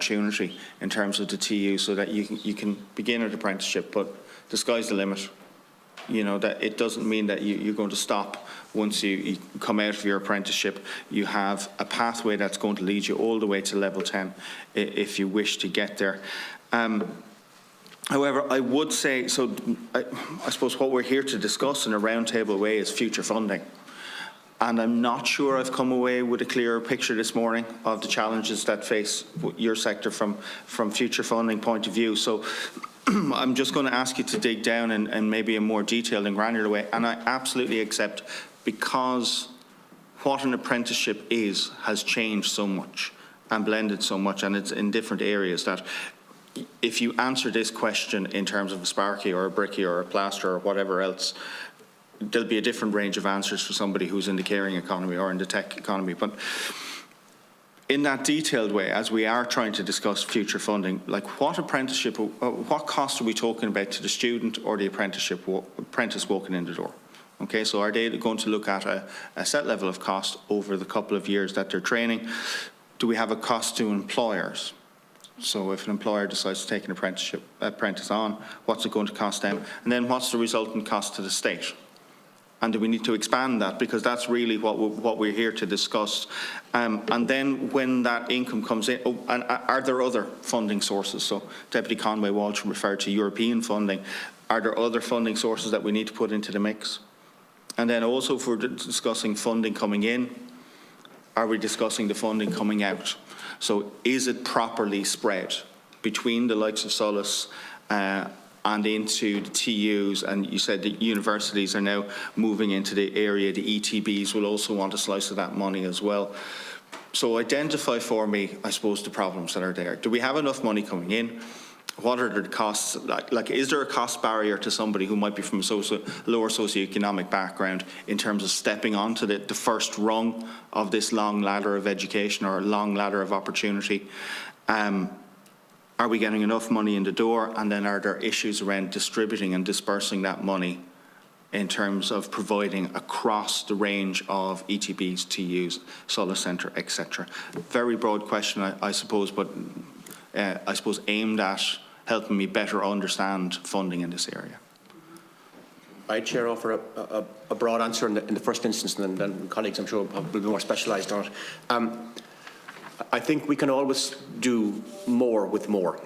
opportunity in terms of the TU, so that you can begin an apprenticeship, but the sky's the limit. You know, that it doesn't mean that you're going to stop once you come out of your apprenticeship. You have a pathway that's going to lead you all the way to level 10 if you wish to get there. However, I would say, so I suppose what we're here to discuss in a roundtable way is future funding. And I'm not sure I've come away with a clearer picture this morning of the challenges that face your sector from future funding point of view. So I'm just going to ask you to dig down and maybe a more detailed and granular way. And I absolutely accept, because what an apprenticeship has changed so much and blended so much, and it's in different areas, that if you answer this question in terms of a Sparky or a Bricky or a Plaster or whatever else, there'll be a different range of answers for somebody who's in the caring economy or in the tech economy. But in that detailed way, as we are trying to discuss future funding, like what apprenticeship, what cost are we talking about to the student or the apprentice walking in the door? Okay, so are they going to look at a set level of cost over the couple of years that they're training? Do we have a cost to employers? So if an employer decides to take an apprentice on, what's it going to cost them? And then what's the resultant cost to the state? And do we need to expand that? Because that's really what we're here to discuss. And then when that income comes in, and are there other funding sources? So Deputy Conway Walsh referred to European funding. Are there other funding sources that we need to put into the mix? And then also, if we're discussing funding coming in, are we discussing the funding coming out? So is it properly spread between the likes of Solace and into the TUs? And you said that universities are now moving into the area. The ETBs will also want a slice of that money as well. So identify for me, I suppose, the problems that are there. Do we have enough money coming in? What are the costs? Like, is there a cost barrier to somebody who might be from a lower socioeconomic background in terms of stepping onto the first rung of this long ladder of education or a long ladder of opportunity? Are we getting enough money in the door? And then are there issues around distributing and dispersing that money in terms of providing across the range of ETBs, TUs, Solace Centre, etc.? Very broad question, I suppose, but I suppose aimed at helping me better understand funding in this area. I'd, Chair, offer a broad answer in the first instance, and then colleagues, I'm sure, will be more specialised on it. I think we can always do more with more.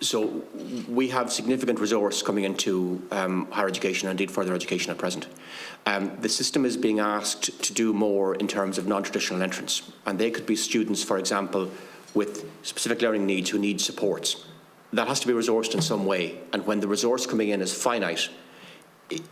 So we have significant resource coming into higher education and indeed further education at present. The system is being asked to do more in terms of non-traditional entrants, and they could be students, for example, with specific learning needs who need supports. That has to be resourced in some way, and when the resource coming in is finite,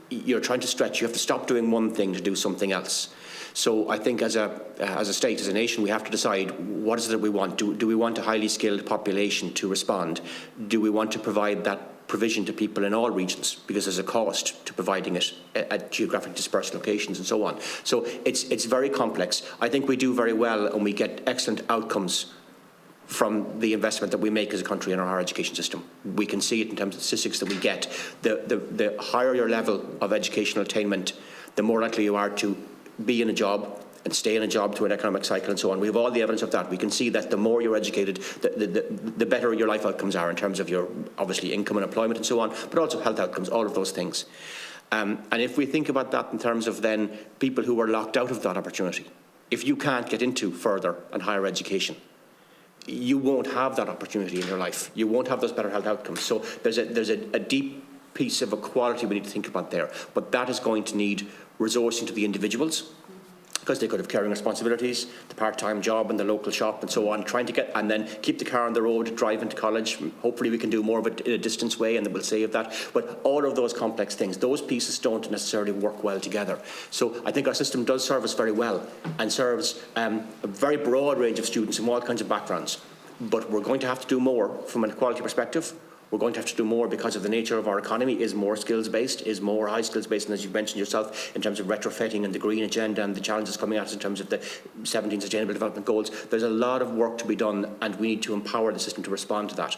you're trying to stretch. You have to stop doing one thing to do something else. So I think as a state, as a nation, we have to decide what is it that we want. Do we want a highly skilled population to respond? Do we want to provide that provision to people in all regions, because there's a cost to providing it at geographically dispersed locations and so on. So it's very complex. I think we do very well and we get excellent outcomes from the investment that we make as a country in our higher education system. We can see it in terms of the statistics that we get. The higher your level of educational attainment, the more likely you are to be in a job and stay in a job through an economic cycle and so on. We have all the evidence of that. We can see that the more you're educated, the better your life outcomes are in terms of your, obviously, income and employment and so on, but also health outcomes, all of those things. And if we think about that in terms of then people who are locked out of that opportunity, if you can't get into further and higher education, you won't have that opportunity in your life. You won't have those better health outcomes. So there's a deep piece of equality we need to think about there. But that is going to need resourcing to the individuals, because they could have caring responsibilities, the part-time job in the local shop and so on, trying to get, and then keep the car on the road, drive into college. Hopefully we can do more of it in a distance way and we'll save that. But all of those complex things, those pieces don't necessarily work well together. So I think our system does serve us very well and serves a very broad range of students from all kinds of backgrounds. But we're going to have to do more from an equality perspective. We're going to have to do more because of the nature of our economy is more skills-based, is more high skills-based, and as you mentioned yourself, in terms of retrofitting and the green agenda and the challenges coming at us in terms of the 17 Sustainable Development Goals, there's a lot of work to be done, and we need to empower the system to respond to that.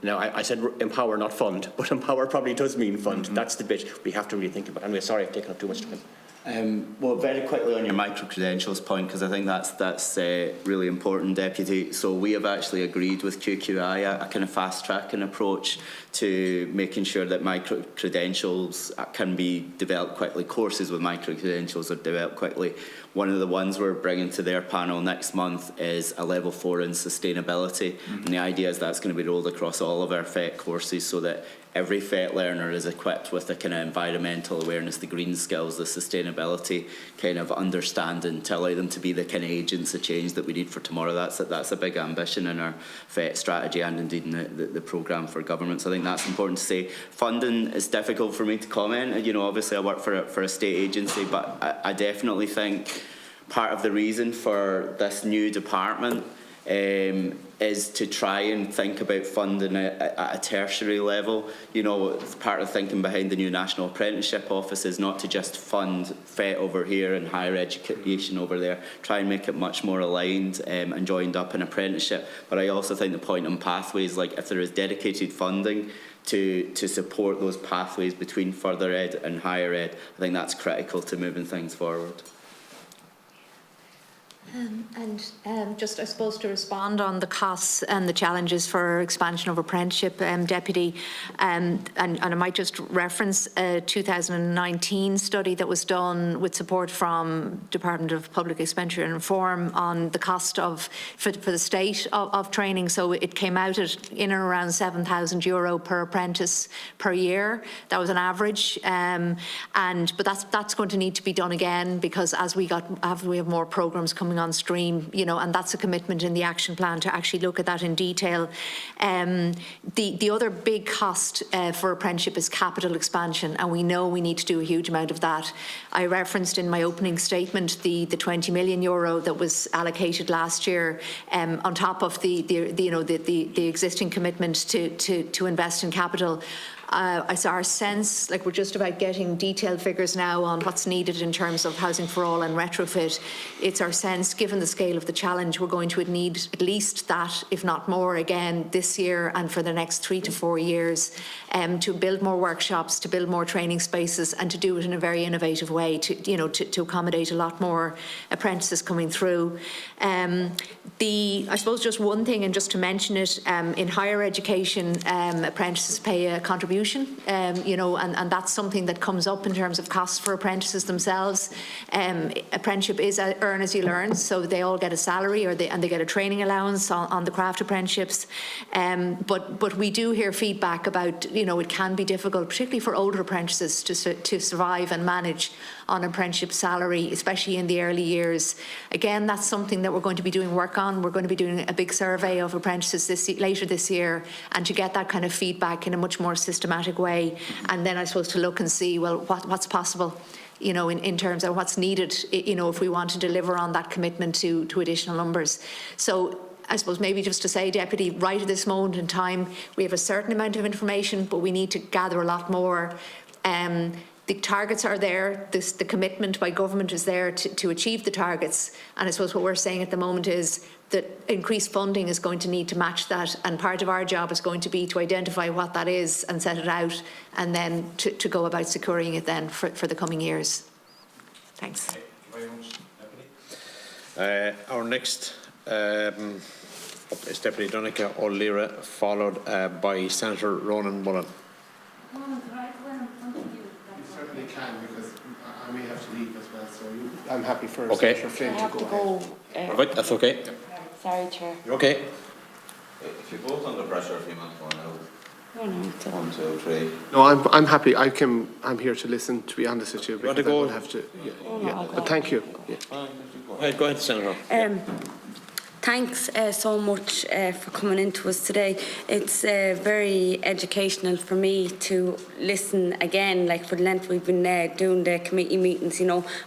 Now, I said empower, not fund, but empower probably does mean fund. That's the bit we have to really think about. Anyway, sorry I've taken up too much time. Well, very quickly on your micro-credentials point, because I think that's really important, Deputy. So we have actually agreed with QQI a kind of fast-tracking approach to making sure that micro-credentials can be developed quickly. Courses with micro-credentials are developed quickly. One of the ones we're bringing to their panel next month is a level 4 in sustainability. And the idea is that's going to be rolled across all of our FET courses so that every FET learner is equipped with the kind of environmental awareness, the green skills, the sustainability kind of understanding to allow them to be the kind of agents of change that we need for tomorrow. That's a big ambition in our FET strategy and indeed in the programme for governments. I think that's important to say. Funding is difficult for me to comment. You know, obviously I work for a state agency, but I definitely think part of the reason for this new department is to try and think about funding at a tertiary level. You know, part of thinking behind the new National Apprenticeship Office is not to just fund FET over here and higher education over there, try and make it much more aligned and joined up in apprenticeship. But I also think the point on pathways, like if there is dedicated funding to support those pathways between further ed and higher ed, I think that's critical to moving things forward. Just, I suppose, to respond on the costs and the challenges for expansion of apprenticeship, Deputy, and I might just reference a 2019 study that was done with support from Department of Public Expenditure and Reform on the cost for the state of training. So it came out at in and around €7,000 per apprentice per year. That was an average, but that's going to need to be done again, because as we have more programmes coming on stream, you know, and that's a commitment in the action plan to actually look at that in detail. The other big cost for apprenticeship is capital expansion, and we know we need to do a huge amount of that. I referenced in my opening statement the €20 million that was allocated last year, on top of the existing commitment to invest in capital. Our sense, like we're just about getting detailed figures now on what's needed in terms of housing for all and retrofit. It's our sense, given the scale of the challenge, we're going to need at least that, if not more, again this year and for the next 3 to 4 years, to build more workshops, to build more training spaces, and to do it in a very innovative way to accommodate a lot more apprentices coming through. I suppose just one thing, and just to mention it, in higher education, apprentices pay a contribution, and that's something that comes up in terms of costs for apprentices themselves. Apprenticeship is earn as you learn, so they all get a salary, and they get a training allowance on the craft apprenticeships. But we do hear feedback about, it can be difficult, particularly for older apprentices, to survive and manage on apprenticeship salary, especially in the early years. Again, that's something that we're going to be doing work on. We're going to be doing a big survey of apprentices later this year, and to get that kind of feedback in a much more systematic way, and then I suppose to look and see, well, what's possible, in terms of what's needed, if we want to deliver on that commitment to additional numbers. So I suppose maybe just to say, Deputy, right at this moment in time, we have a certain amount of information, but we need to gather a lot more. The targets are there, the commitment by government is there to achieve the targets, and I suppose what we're saying at the moment is that increased funding is going to need to match that, and part of our job is going to be to identify what that is and set it out, and then to go about securing it then for the coming years. Thanks. Thank you very much, Deputy. Our next up is Deputy Donica O'Leary, followed by Senator Ronan Mullen. Certainly can, because I may have to leave as well, so I'm happy for Okay. Senator Flynn to go ahead. Right, that's okay. Sorry, Chair. You're okay. If you're both under pressure, if you might want to No, it's all. 1, 2, 3. No, I'm happy. I'm here to listen, to be honest with you. You want to because I go? will have to. Yeah. I'll go. But thank you. Yeah. Go ahead, Senator. Thanks so much for coming into us today. It's very educational for me to listen again, like for the length we've been doing the committee meetings.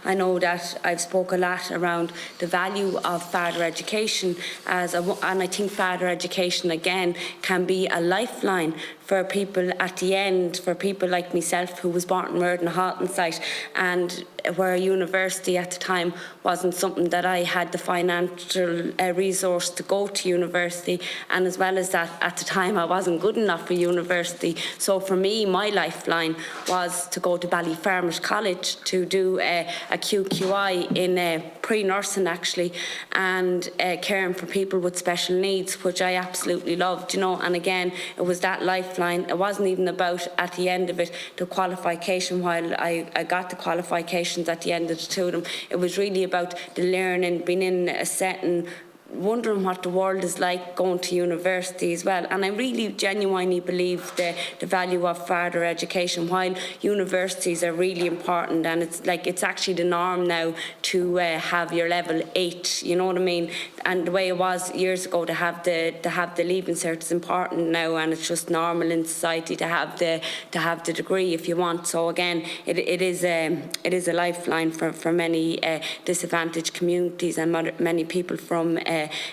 I know that I've spoke a lot around the value of further education, and I think further education again can be a lifeline for people at the end, for people like myself who was born and reared in a Halton site, and where university at the time wasn't something that I had the financial resource to go to university, and as well as that, at the time I wasn't good enough for university. So for me, my lifeline was to go to Ballyfermot College to do a QQI in pre-nursing actually, and caring for people with special needs, which I absolutely loved, you know. And again, it was that lifeline. It wasn't even about, at the end of it, the qualification. While I got the qualifications at the end of the two of them, it was really about the learning, being in a setting, wondering what the world is like, going to university as well. And I really genuinely believe the value of further education. While universities are really important, and it's actually the norm now to have your level 8, you know what I mean? And the way it was years ago to have the leaving cert is important now, and it's just normal in society to have the degree if you want. So again, it is a lifeline for many disadvantaged communities and many people from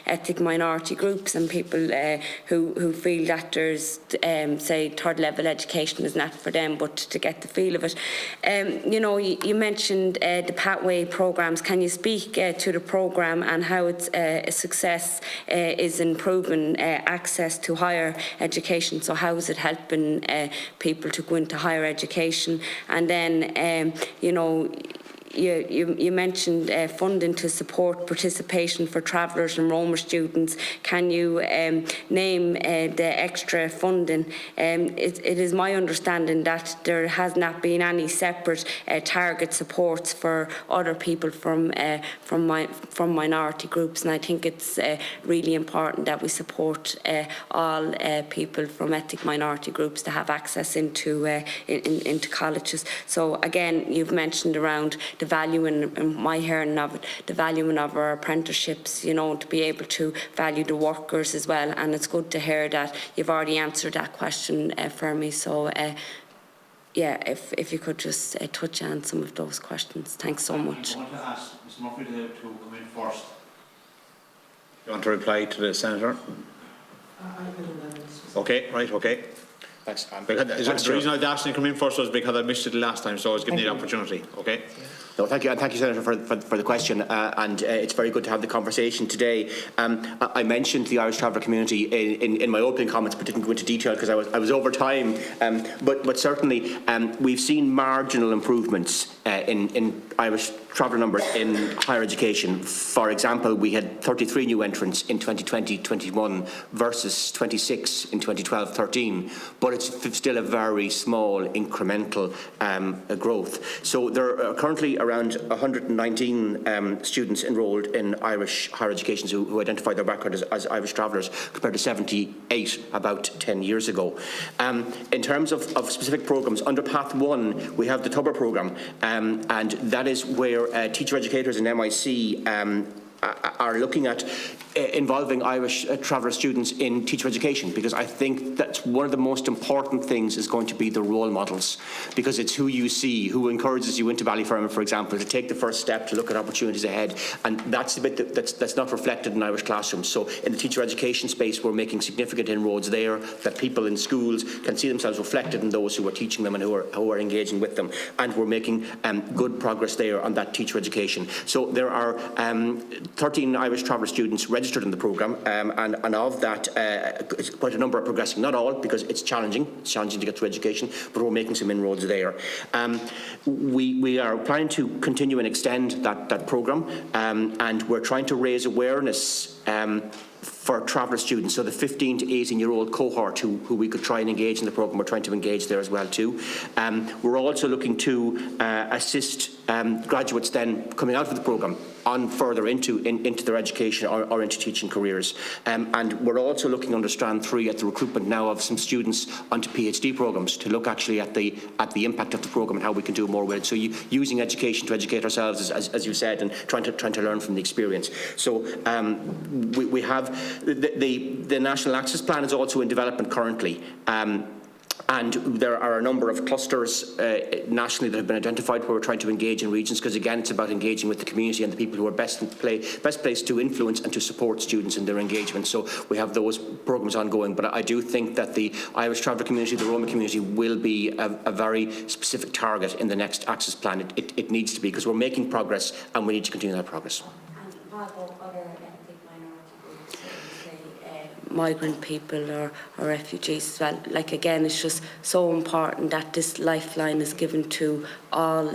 ethnic minority groups and people who feel that there's say third level education is not for them, but to get the feel of it. You know, you mentioned the pathway programs. Can you speak to the program and how its a success is improving access to higher education? So how is it helping people to go into higher education? And then you know, you mentioned funding to support participation for travellers and Roma students. Can you name the extra funding? It is my understanding that there has not been any separate target supports for other people from minority groups, and I think it's really important that we support all people from ethnic minority groups to have access into colleges. So again, you've mentioned around the value in my hearing of it, the valuing of our apprenticeships, you know, to be able to value the workers as well. And it's good to hear that you've already answered that question for me. So yeah, if you could just touch on some of those questions. Thanks so much. I want to ask Mr. Murphy to come in first. You want to reply to the Senator? Okay, right, okay. Thanks. The reason I asked him to come in first was because I missed it last time, so I was giving you the opportunity. Okay. No, thank you, and thank you, Senator, for the question. And it's very good to have the conversation today. I mentioned the Irish traveller community in my opening comments, but didn't go into detail because I was over time. But certainly, we've seen marginal improvements in Irish traveller numbers in higher education. For example, we had 33 new entrants in 2020-21 versus 26 in 2012-13, but it's still a very small incremental growth. So there are currently around 119 students enrolled in Irish higher education who identify their background as Irish travellers, compared to 78 about 10 years ago. In terms of specific programmes, under Path 1 we have the Tubber programme, and that is where teacher educators in MIC are looking at involving Irish traveller students in teacher education, because I think that's one of the most important things is going to be the role models, because it's who you see, who encourages you into Ballyfermot, for example, to take the first step to look at opportunities ahead, and that's the bit that's not reflected in Irish classrooms. So in the teacher education space, we're making significant inroads there, that people in schools can see themselves reflected in those who are teaching them and who are engaging with them, and we're making good progress there on that teacher education. So there are 13 Irish traveller students registered in the programme, and of that, quite a number are progressing. Not all, because it's challenging to get through education, but we're making some inroads there. We are planning to continue and extend that programme, and we're trying to raise awareness for traveller students, so the 15 to 18-year-old cohort who we could try and engage in the programme, we're trying to engage there as well too. We're also looking to assist graduates then coming out of the programme on further into their education or into teaching careers. And we're also looking under Strand 3 at the recruitment now of some students onto PhD programmes to look actually at the impact of the programme and how we can do more with it. So using education to educate ourselves, as you said, and trying to learn from the experience. So we have the National Access Plan is also in development currently. And there are a number of clusters nationally that have been identified where we're trying to engage in regions, because again, it's about engaging with the community and the people who are best placed to influence and to support students in their engagement. So we have those programmes ongoing. But I do think that the Irish traveller community, the Roma community, will be a very specific target in the next Access Plan. It needs to be, because we're making progress and we need to continue that progress. Migrant people or refugees as well. Like, again, it's just so important that this lifeline is given to all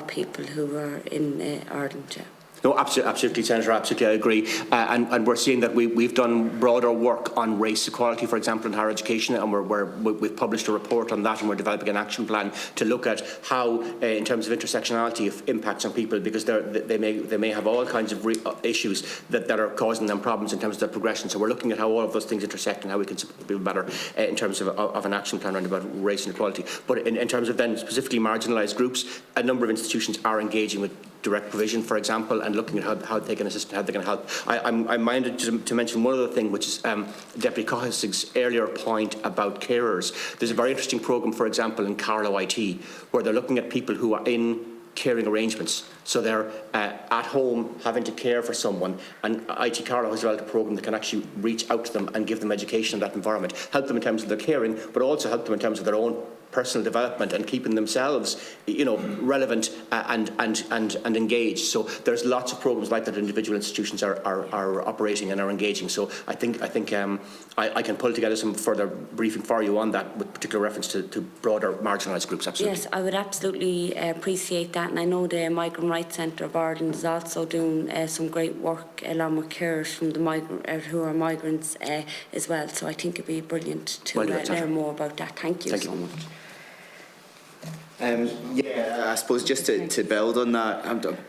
people who are in Ireland. Yeah. No, absolutely, Senator, absolutely, I agree. And we're seeing that we've done broader work on race equality, for example, in higher education, and we've published a report on that, and we're developing an action plan to look at how, in terms of intersectionality, impacts on people, because they may have all kinds of issues that are causing them problems in terms of their progression. So we're looking at how all of those things intersect and how we can support people better in terms of an action plan around about race and equality. But in terms of then specifically marginalised groups, a number of institutions are engaging with direct provision, for example, and looking at how they can assist and how they can help. I'm minded to mention one other thing, which is Deputy Cohessig's earlier point about carers. There's a very interesting programme, for example, in Carlow IT, where they're looking at people who are in caring arrangements. So they're at home having to care for someone, and IT Carlow has developed a programme that can actually reach out to them and give them education in that environment, help them in terms of their caring, but also help them in terms of their own personal development and keeping themselves, relevant and engaged. So there's lots of programs like that individual institutions are operating and are engaging. So I think I can pull together some further briefing for you on that, with particular reference to broader marginalised groups. Absolutely. Yes, I would absolutely appreciate that, and I know the Migrant Rights Centre of Ireland is also doing some great work along with carers from the who are migrants as well. So I think it'd be brilliant to learn more about that. Thank you so much. I suppose just to build on that,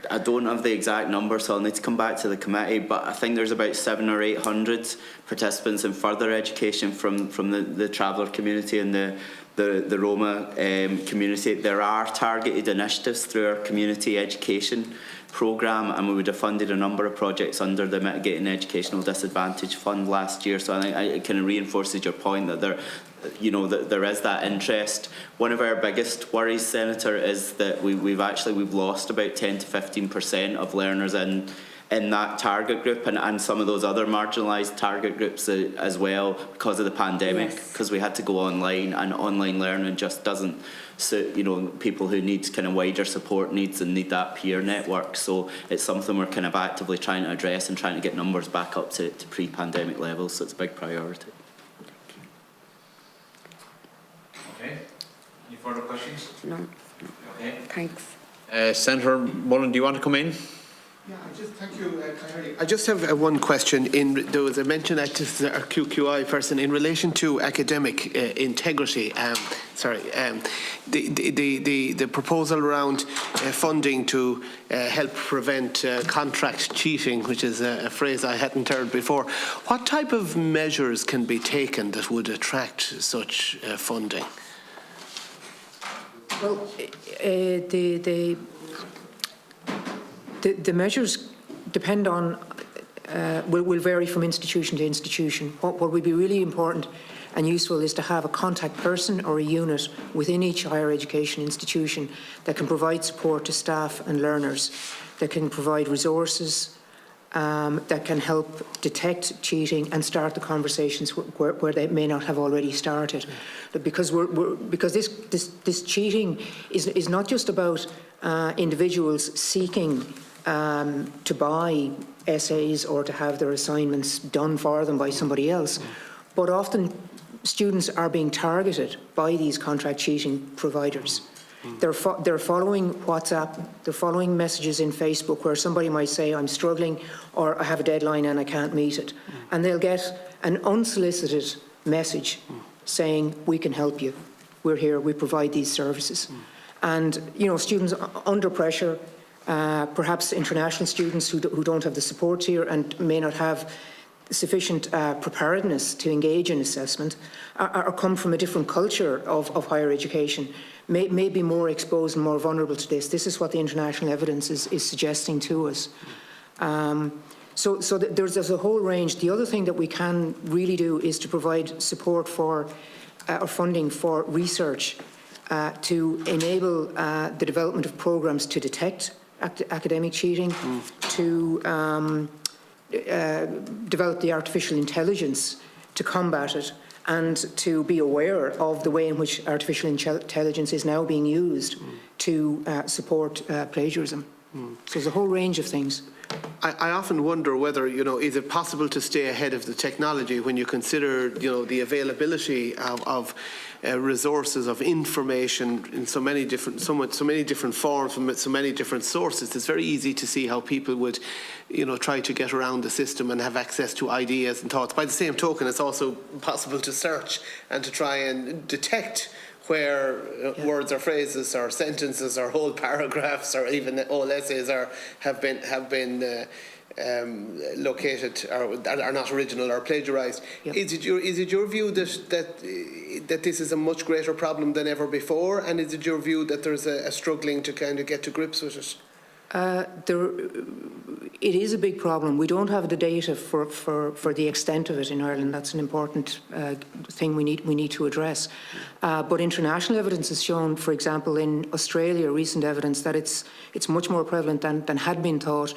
I don't have the exact number, so I'll need to come back to the committee, but I think there's about 700 or 800 participants in further education from the traveller community and the Roma community. There are targeted initiatives through our community education programme, and we would have funded a number of projects under the Mitigating Educational Disadvantage Fund last year. So I think it kind of reinforces your point that there is that interest. One of our biggest worries, Senator, is that we've lost about 10 to 15% of learners in that target group and some of those other marginalised target groups as well because of the pandemic, because we had to go online, and online learning just doesn't suit people who need kind of wider support needs and need that peer network. So it's something we're kind of actively trying to address and trying to get numbers back up to pre-pandemic levels. So it's a big priority. Okay. Any further questions? No. Okay. Thanks. Senator Mullen, do you want to come in? Yeah, thank you, Kyrie. I just have one question. There was a mention at a QQI person in relation to academic integrity. The proposal around funding to help prevent contract cheating, which is a phrase I hadn't heard before. What type of measures can be taken that would attract such funding? Well, the measures depend on, will vary from institution to institution. What would be really important and useful is to have a contact person or a unit within each higher education institution that can provide support to staff and learners, that can provide resources, that can help detect cheating and start the conversations where they may not have already started. Because this cheating is not just about individuals seeking to buy essays or to have their assignments done for them by somebody else, but often students are being targeted by these contract cheating providers. They're following WhatsApp, they're following messages in Facebook where somebody might say, I'm struggling, or I have a deadline and I can't meet it. And they'll get an unsolicited message saying, we can help you, we're here, we provide these services. And, students under pressure, perhaps international students who don't have the support here and may not have sufficient preparedness to engage in assessment, or come from a different culture of higher education, may be more exposed and more vulnerable to this. This is what the international evidence is suggesting to us. So there's a whole range. The other thing that we can really do is to provide support for or funding for research to enable the development of programs to detect academic cheating, to develop the artificial intelligence to combat it, and to be aware of the way in which artificial intelligence is now being used to support plagiarism. So there's a whole range of things. I often wonder whether, is it possible to stay ahead of the technology when you consider, the availability of resources, of information in so many different forms from so many different sources. It's very easy to see how people would, try to get around the system and have access to ideas and thoughts. By the same token, it's also possible to search and to try and detect where words or phrases or sentences or whole paragraphs or even whole essays have been located or are not original or plagiarised. Yep. Is it your view that this is a much greater problem than ever before, and is it your view that there's a struggling to kind of get to grips with it? It is a big problem. We don't have the data for the extent of it in Ireland. That's an important thing we need to address. But international evidence has shown, for example, in Australia, recent evidence that it's much more prevalent than had been thought.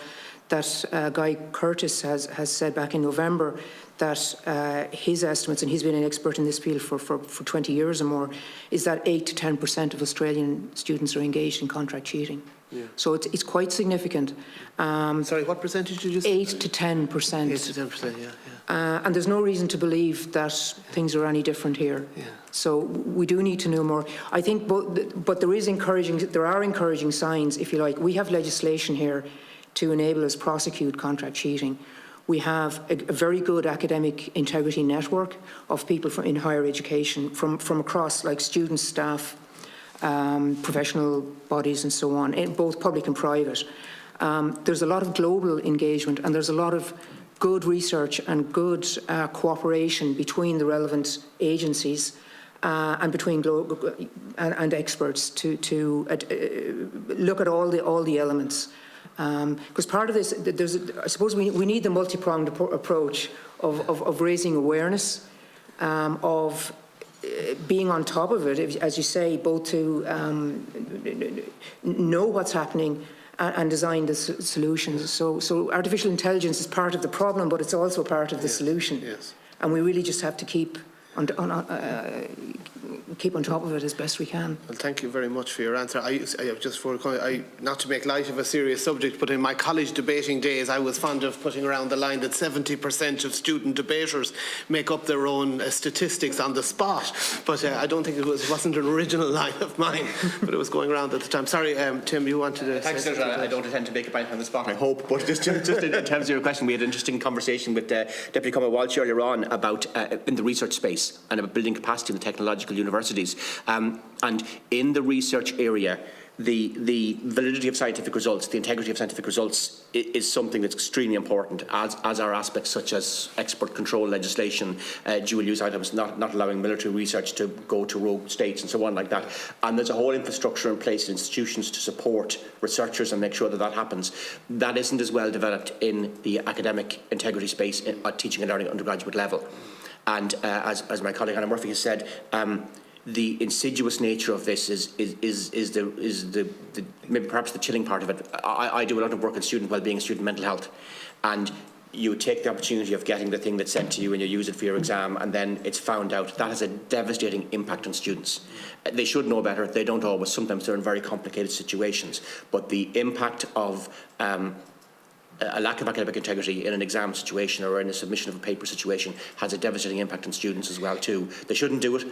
That Guy Curtis has said back in November that his estimates, and he's been an expert in this field for 20 years or more, is that 8 to 10% of Australian students are engaged in contract cheating. Yeah. So it's quite significant. Sorry, what percentage did you say? 8 to 10%. 8 to 10%, yeah. And there's no reason to believe that things are any different here. Yeah. So we do need to know more. I think, but there are encouraging signs, if you like. We have legislation here to enable us prosecute contract cheating. We have a very good academic integrity network of people in higher education from across, like students, staff, professional bodies and so on, both public and private. There's a lot of global engagement, and there's a lot of good research and good cooperation between the relevant agencies and between and experts to look at all the elements. Because part of this, I suppose we need the multi-pronged approach of raising awareness, of being on top of it, as you say, both to know what's happening and design the solutions. So artificial intelligence is part of the problem, but it's also part of the solution. Yes. And we really just have to keep on top of it as best we can. Well, thank you very much for your answer. Not to make light of a serious subject, but in my college debating days, I was fond of putting around the line that 70% of student debaters make up their own statistics on the spot. But I don't think it wasn't an original line of mine, but it was going around at the time. Sorry, Tim, you wanted to say something? I don't intend to make a point on the spot, I hope. But just in terms of your question, we had an interesting conversation with Deputy Cumma Walsh earlier on about in the research space and about building capacity in the technological universities. And in the research area, the validity of scientific results, the integrity of scientific results is something that's extremely important, as are aspects such as export control legislation, dual use items, not allowing military research to go to rogue states and so on like that. And there's a whole infrastructure in place in institutions to support researchers and make sure that happens. That isn't as well developed in the academic integrity space at teaching and learning undergraduate level. And as my colleague Anna Murphy has said, the insidious nature of this is maybe perhaps the chilling part of it. I do a lot of work in student well-being, student mental health, and you take the opportunity of getting the thing that's sent to you and you use it for your exam, and then it's found out. That has a devastating impact on students. They should know better. They don't always. Sometimes they're in very complicated situations. But the impact of a lack of academic integrity in an exam situation or in a submission of a paper situation has a devastating impact on students as well too. They shouldn't do it,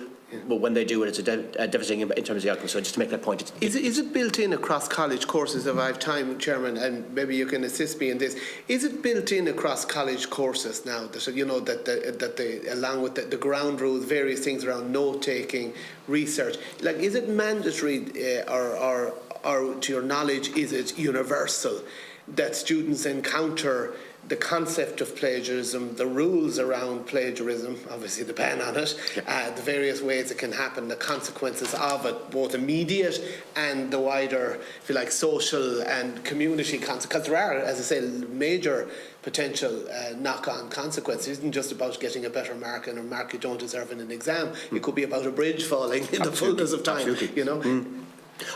but when they do it, it's a devastating impact in terms of the outcome. So just to make that point, is it built in across college courses? If I have time, Chairman, and maybe you can assist me in this, is it built in across college courses now that they, along with the ground rules, various things around note taking, research? Like, is it mandatory or to your knowledge, is it universal that students encounter the concept of plagiarism, the rules around plagiarism, obviously the ban on it, the various ways it can happen, the consequences of it, both immediate and the wider, if you like, social and community consequences? Because there are, as I say, major potential knock-on consequences. It isn't just about getting a better mark and a mark you don't deserve in an exam. It could be about a bridge falling in the fullness of time. You know.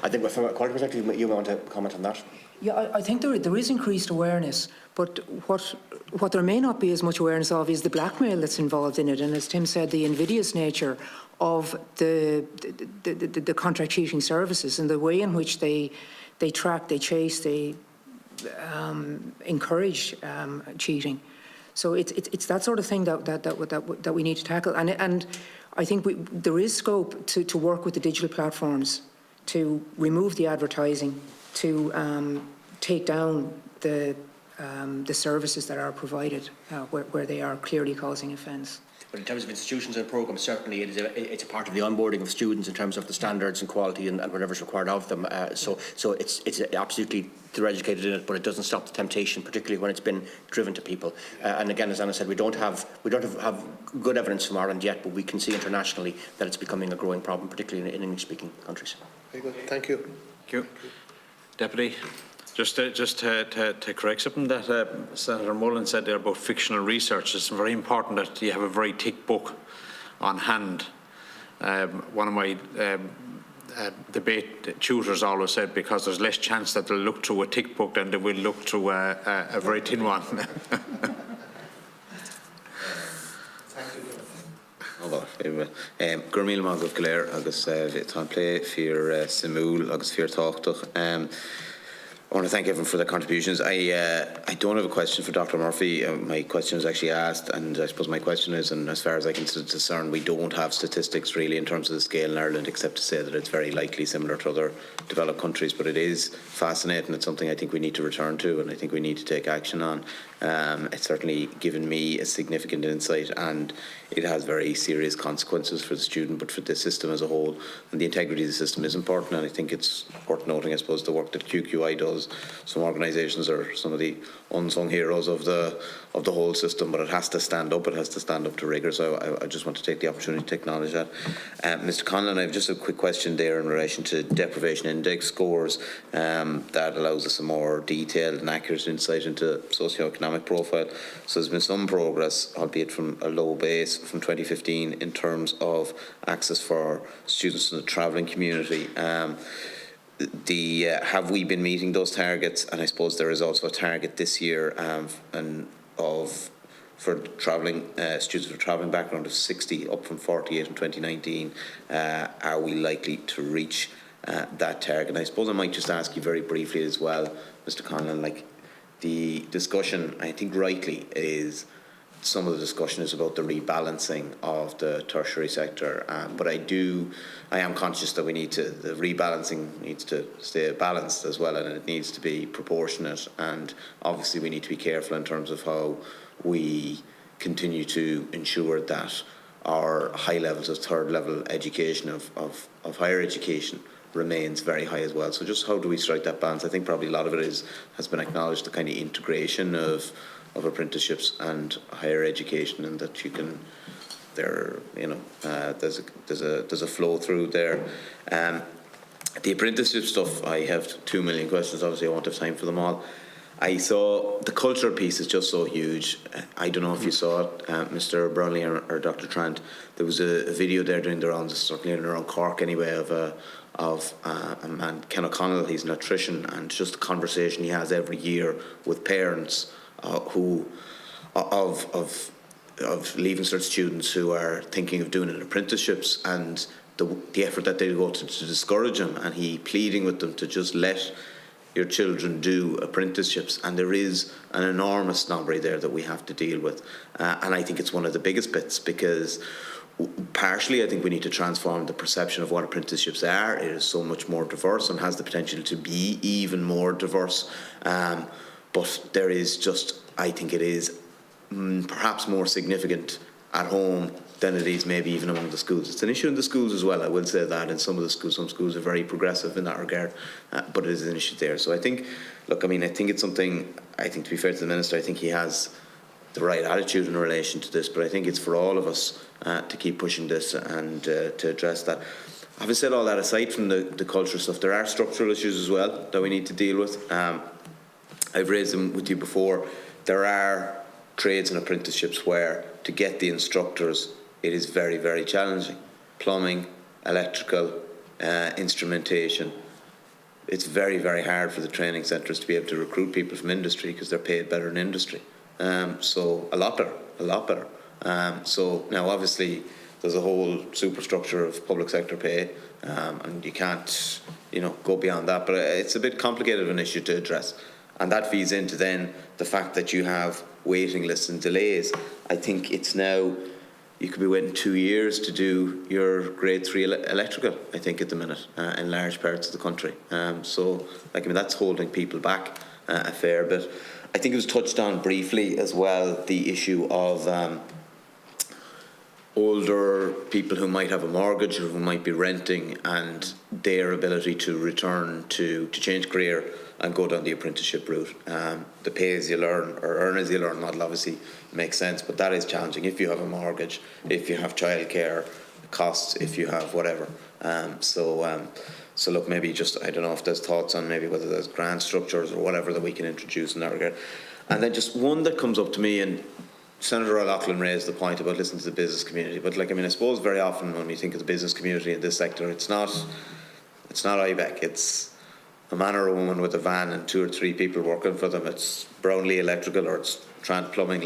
I think from a quality perspective, you want to comment on that? Yeah, I think there is increased awareness, but what there may not be as much awareness of is the blackmail that's involved in it, and as Tim said, the invidious nature of the contract cheating services and the way in which they track, they chase, they encourage cheating. So it's that sort of thing that we need to tackle, and I think there is scope to work with the digital platforms to remove the advertising, to take down the services that are provided where they are clearly causing offence. But in terms of institutions and programs, certainly it's a part of the onboarding of students in terms of the standards and quality and whatever's required of them. So it's absolutely, they're educated in it, but it doesn't stop the temptation, particularly when it's been driven to people. And again, as Anna said, we don't have good evidence from Ireland yet, but we can see internationally that it's becoming a growing problem, particularly in English-speaking countries. Very good. Thank you. Thank you. Deputy, just to correct something that Senator Mullen said there about fictional research, it's very important that you have a very thick book on hand. One of my debate tutors always said, because there's less chance that they'll look through a thick book than they will look through a very thin one. Gurmil Magov Galer agus Vitan Play for Simul agus for Talk. I want to thank everyone for their contributions. I don't have a question for Dr. Murphy. My question was actually asked, and I suppose my question is, and as far as I can discern, we don't have statistics really in terms of the scale in Ireland, except to say that it's very likely similar to other developed countries. But it is fascinating. It's something I think we need to return to, and I think we need to take action on. It's certainly given me a significant insight, and it has very serious consequences for the student, but for the system as a whole. And the integrity of the system is important, and I think it's worth noting, I suppose, the work that QQI does. Some organisations are some of the unsung heroes of the whole system, but it has to stand up. It has to stand up to rigour. So I just want to take the opportunity to acknowledge that. Mr. Conlon, I have just a quick question there in relation to deprivation index scores that allows us a more detailed and accurate insight into socio-economic profile. So there's been some progress, albeit from a low base, from 2015 in terms of access for students in the travelling community. Have we been meeting those targets? And I suppose there is also a target this year for travelling students with a travelling background of 60, up from 48 in 2019. Are we likely to reach that target? And I suppose I might just ask you very briefly as well, Mr. Conlon, like the discussion, I think rightly, is some of the discussion is about the rebalancing of the tertiary sector, but I am conscious that the rebalancing needs to stay balanced as well, and it needs to be proportionate, and obviously we need to be careful in terms of how we continue to ensure that our high levels of third level education, of higher education, remains very high as well. So just how do we strike that balance? I think probably a lot of it has been acknowledged, the kind of integration of apprenticeships and higher education, and that there's a flow through there. The apprenticeship stuff, I have 2 million questions. Obviously, I won't have time for them all. I saw the cultural piece is just so huge. I don't know if you saw it, Mr. Brownlee or Dr. Trant. There was a video there doing the rounds, certainly in around Cork anyway, of a man, Ken O'Connell. He's an electrician, and just the conversation he has every year with parents of Leaving Cert students who are thinking of doing apprenticeships, and the effort that they go to discourage them, and he pleading with them to just let your children do apprenticeships. And there is an enormous snobbery there that we have to deal with, and I think it's one of the biggest bits, because partially I think we need to transform the perception of what apprenticeships are. It is so much more diverse and has the potential to be even more diverse, but there is just, I think it is perhaps more significant at home than it is maybe even among the schools. It's an issue in the schools as well, I will say that. In some of the schools, some schools are very progressive in that regard, but it is an issue there. So I think, look, I mean, I think it's something, I think to be fair to the Minister, I think he has the right attitude in relation to this, but I think it's for all of us to keep pushing this and to address that. Having said all that, aside from the cultural stuff, there are structural issues as well that we need to deal with. I've raised them with you before. there are trades and apprenticeships where to get the instructors, it is very, very challenging. Plumbing, electrical, instrumentation. It's very, very hard for the training centres to be able to recruit people from industry because they're paid better in industry. So a lot better. So now obviously there's a whole superstructure of public sector pay, and you can't, go beyond that. But it's a bit complicated of an issue to address, and that feeds into then the fact that you have waiting lists and delays. I think it's now you could be waiting 2 years to do your grade 3 electrical. I think at the minute in large parts of the country. So that's holding people back a fair bit. I think it was touched on briefly as well, the issue of older people who might have a mortgage or who might be renting, and their ability to return to change career and go down the apprenticeship route. The pay as you learn or earn as you learn model obviously makes sense, but that is challenging if you have a mortgage, if you have childcare costs, if you have whatever. So look, maybe just, I don't know if there's thoughts on maybe whether there's grant structures or whatever that we can introduce in that regard. And then just one that comes up to me, and Senator O'Loughlin raised the point about listening to the business community, but I suppose very often when we think of the business community in this sector, it's not IBEC, it's a man or a woman with a van and 2 or 3 people working for them. It's Brownlee Electrical or it's Trant Plumbing,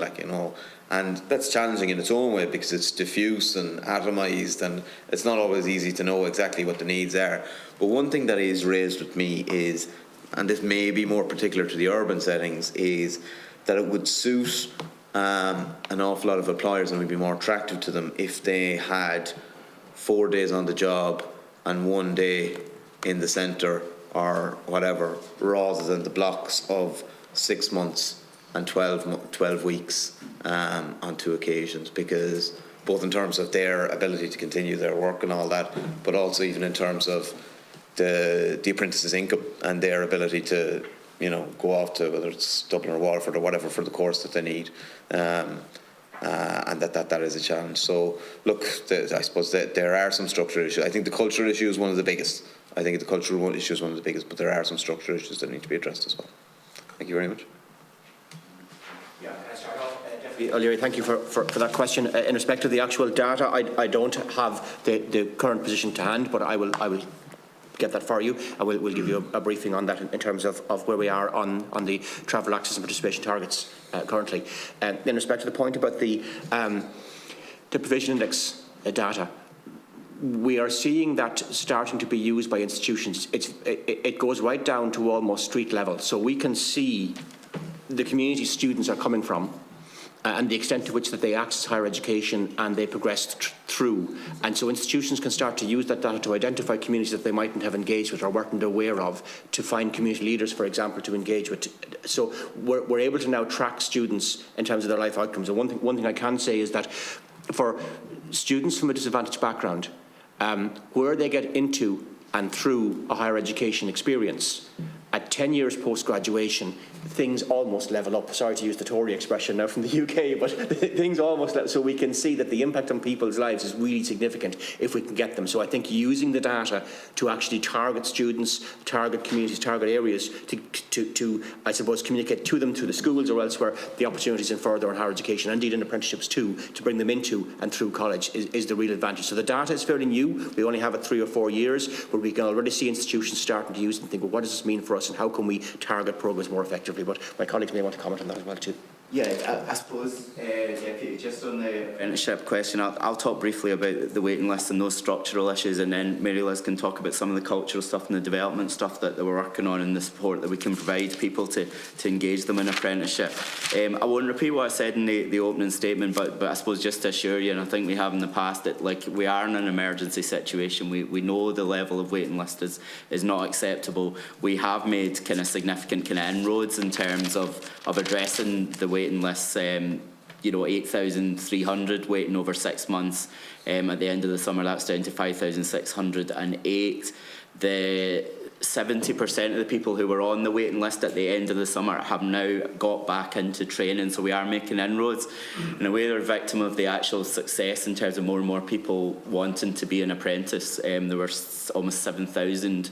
and that's challenging in its own way because it's diffuse and atomised, and it's not always easy to know exactly what the needs are. But one thing that is raised with me is, and this may be more particular to the urban settings, is that it would suit an awful lot of employers and would be more attractive to them if they had 4 days on the job and 1 day in the centre or whatever, rather than the blocks of 6 months and 12 weeks on 2 occasions, because both in terms of their ability to continue their work and all that, but also even in terms of the apprentices' income and their ability to go off to whether it's Dublin or Waterford or whatever for the course that they need, and that is a challenge. So look, I suppose that there are some structural issues. I think the cultural issue is one of the biggest. But there are some structural issues that need to be addressed as well. Thank you very much. Yeah, can I start off? Deputy O'Leary, thank you for that question. In respect to the actual data, I don't have the current position to hand, but I will get that for you. We'll give you a briefing on that in terms of where we are on the travel access and participation targets currently. In respect to the point about the deprivation index data, we are seeing that starting to be used by institutions. It goes right down to almost street level, so we can see the community students are coming from, and the extent to which that they access higher education and they progress through. And so institutions can start to use that data to identify communities that they mightn't have engaged with or weren't aware of, to find community leaders, for example, to engage with. So we're able to now track students in terms of their life outcomes. And one thing I can say is that for students from a disadvantaged background, where they get into and through a higher education experience, at 10 years post-graduation, things almost level up. Sorry to use the Tory expression now from the UK, but things almost level. So we can see that the impact on people's lives is really significant if we can get them. So I think using the data to actually target students, target communities, target areas, to I suppose, communicate to them through the schools or elsewhere the opportunities in further and higher education, and indeed in apprenticeships too, to bring them into and through college is the real advantage. So the data is fairly new. We only have it 3 or 4 years, but we can already see institutions starting to use it and think, well, what does this mean for us and how can we target programs more effectively? But my colleagues may want to comment on that as well too. Yeah, I suppose, Deputy, just on the apprenticeship question, I'll talk briefly about the waiting list and those structural issues, and then Mary Liz can talk about some of the cultural stuff and the development stuff that we're working on and the support that we can provide people to engage them in apprenticeship. I won't repeat what I said in the opening statement, but I suppose just to assure you, and I think we have in the past, that we are in an emergency situation. We know the level of waiting list is not acceptable. We have made significant inroads in terms of addressing the waiting lists, 8,300 waiting over 6 months. At the end of the summer, that's down to 5,608. 70% of the people who were on the waiting list at the end of the summer have now got back into training, so we are making inroads. In a way, they're a victim of the actual success in terms of more and more people wanting to be an apprentice. There were almost 7,000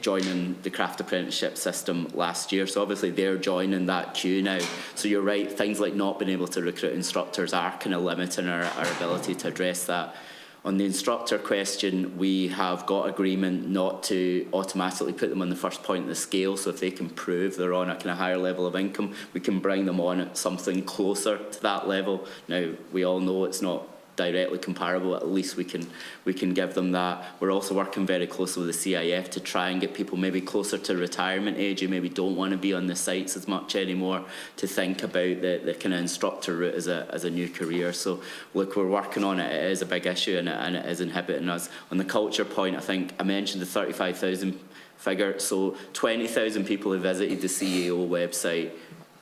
joining the craft apprenticeship system last year, so obviously they're joining that queue now. So you're right, things like not being able to recruit instructors are kind of limiting our ability to address that. On the instructor question, we have got agreement not to automatically put them on the first point of the scale, so if they can prove they're on a kind of higher level of income, we can bring them on at something closer to that level. Now, we all know it's not directly comparable, at least we can give them that. We're also working very closely with the CIF to try and get people maybe closer to retirement age who maybe don't want to be on the sites as much anymore, to think about the kind of instructor route as a new career. So look, we're working on it. It is a big issue, and it is inhibiting us. On the culture point, I think I mentioned the 35,000 figure. So 20,000 people who visited the CEO website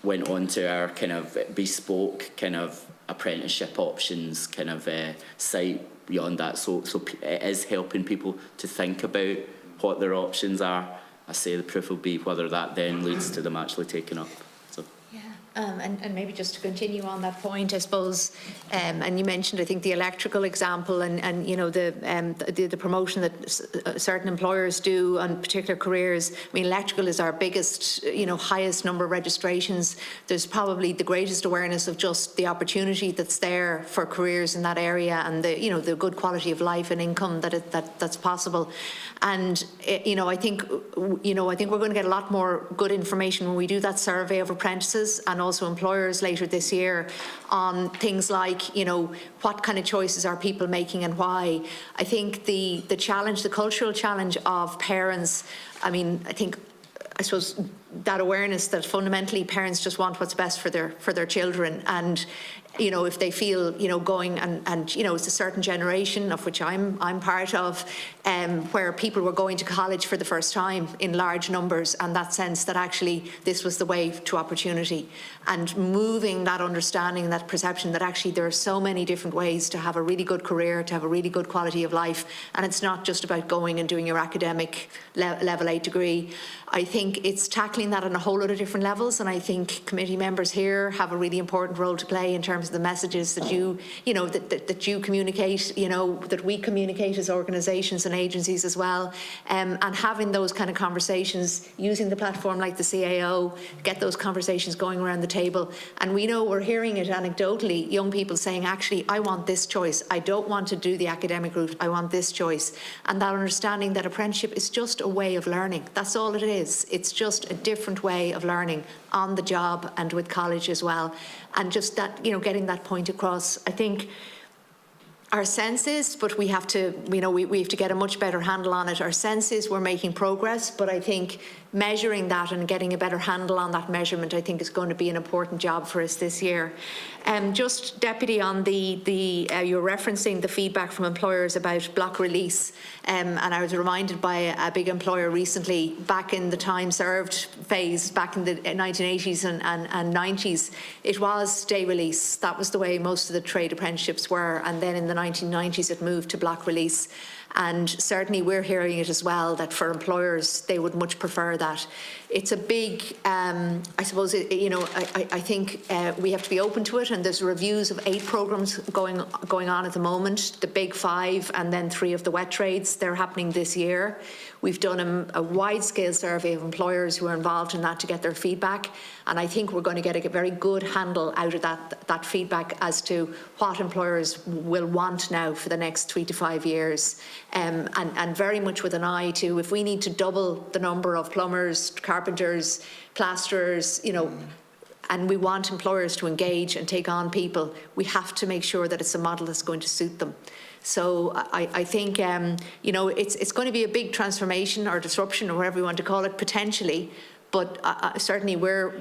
went on to our kind of bespoke kind of apprenticeship options kind of site beyond that. So it is helping people to think about what their options are. I say the proof will be whether that then leads to them actually taking up. So. Yeah. And maybe just to continue on that point, I suppose, and you mentioned, I think, the electrical example, and you know, the promotion that certain employers do on particular careers. I mean, electrical is our biggest, you know, highest number of registrations. There's probably the greatest awareness of just the opportunity that's there for careers in that area, and the, you know, the good quality of life and income that's possible. And you know, I think we're going to get a lot more good information when we do that survey of apprentices and also employers later this year on things like, you know, what kind of choices are people making and why. I think the challenge, the cultural challenge of parents, I suppose that awareness that fundamentally parents just want what's best for their children, and you know, if they feel, you know, going and you know, it's a certain generation of which I'm part of, where people were going to college for the first time in large numbers, and that sense that actually this was the way to opportunity, and moving that understanding, that perception that actually there are so many different ways to have a really good career, to have a really good quality of life, and it's not just about going and doing your academic level 8 degree. I think it's tackling that on a whole lot of different levels, and I think committee members here have a really important role to play in terms of the messages that you know, that you communicate, you know, that we communicate as organisations and agencies as well, and having those kind of conversations, using the platform like the CAO, get those conversations going around the table. And we know, we're hearing it anecdotally, young people saying, actually, I want this choice. I don't want to do the academic route. I want this choice. And that understanding that apprenticeship is just a way of learning. That's all it is. It's just a different way of learning on the job and with college as well. And just that, you know, getting that point across. I think our sense is, but we have to, you know, we have to get a much better handle on it. Our sense is we're making progress, but I think measuring that and getting a better handle on that measurement, I think, is going to be an important job for us this year. Just, Deputy, on you're referencing the feedback from employers about block release, and I was reminded by a big employer recently, back in the time served phase, back in the 1980s and 90s, it was day release. That was the way most of the trade apprenticeships were, and then in the 1990s it moved to block release. And certainly we're hearing it as well, that for employers, they would much prefer that. It's a big, I suppose, you know, I think we have to be open to it, and there's reviews of 8 programmes going on at the moment, the big 5 and then 3 of the wet trades. They're happening this year. We've done a wide-scale survey of employers who are involved in that to get their feedback, and I think we're going to get a very good handle out of that feedback as to what employers will want now for the next 3 to 5 years, and very much with an eye to, if we need to double the number of plumbers, carpenters, plasterers, you know, and we want employers to engage and take on people, we have to make sure that it's a model that's going to suit them. So I think, you know, it's going to be a big transformation or disruption or whatever you want to call it, potentially. But certainly we're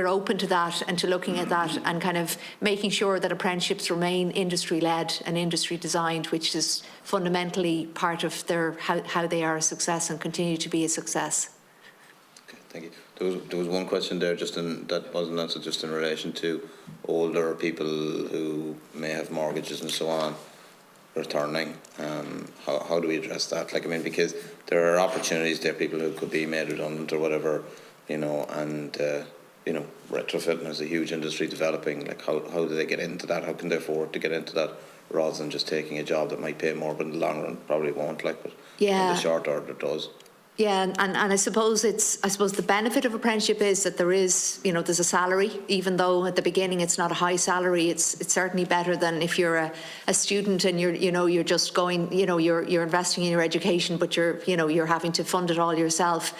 open to that and to looking at that and kind of making sure that apprenticeships remain industry-led and industry-designed, which is fundamentally part of how they are a success and continue to be a success. Okay, thank you. There was one question there that wasn't answered, just in relation to older people who may have mortgages and so on. returning. How do we address that? Like, I mean, because there are opportunities there, people who could be made redundant or whatever, you know, and you know, retrofitting is a huge industry developing. Like, how do they get into that? How can they afford to get into that rather than just taking a job that might pay more, but in the long run probably won't? Like, but in the short order it does. Yeah, and I suppose the benefit of apprenticeship is that there is, you know, there's a salary, even though at the beginning it's not a high salary. It's certainly better than if you're a student and you're just going, you know, you're investing in your education, but you're having to fund it all yourself.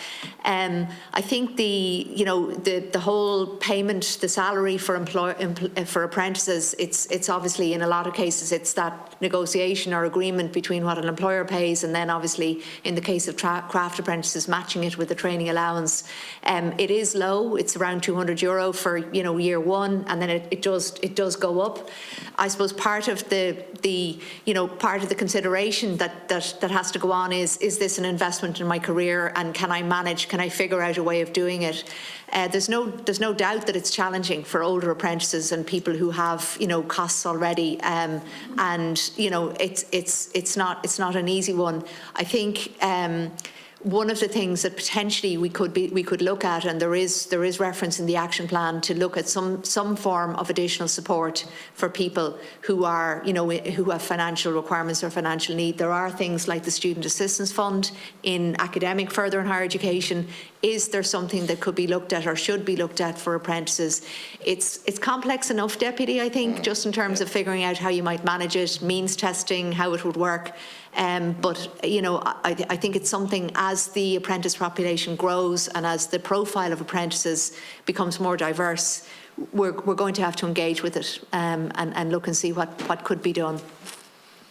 I think the whole payment, the salary for apprentices, it's obviously in a lot of cases it's that negotiation or agreement between what an employer pays, and then obviously in the case of craft apprentices, matching it with the training allowance. It is low. It's around €200 for year one, and then it does go up. I suppose part of the consideration that has to go on is this an investment in my career, and can I manage? Can I figure out a way of doing it? There's no doubt that it's challenging for older apprentices and people who have costs already, and it's not an easy one. I think. One of the things that potentially we could look at, and there is reference in the action plan to look at some form of additional support for people who are who have financial requirements or financial need. There are things like the Student Assistance Fund in academic further and higher education. Is there something that could be looked at or should be looked at for apprentices? It's complex enough, Deputy, I think, just in terms of figuring out how you might manage it, means testing, how it would work. But I think it's something, as the apprentice population grows and as the profile of apprentices becomes more diverse, we're going to have to engage with it and look and see what could be done.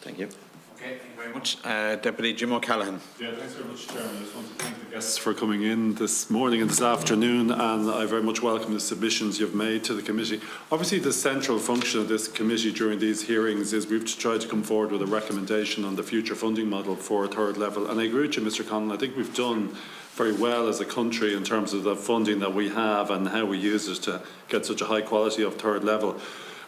Thank you. Okay, thank you very much. Deputy Jim O'Callaghan. Yeah, thanks very much, Chairman. I just want to thank the guests for coming in this morning and this afternoon, and I very much welcome the submissions you've made to the committee. Obviously, the central function of this committee during these hearings is we've tried to come forward with a recommendation on the future funding model for third level. And I agree with you, Mr. Conlon. I think we've done very well as a country in terms of the funding that we have and how we use it to get such a high quality of third level.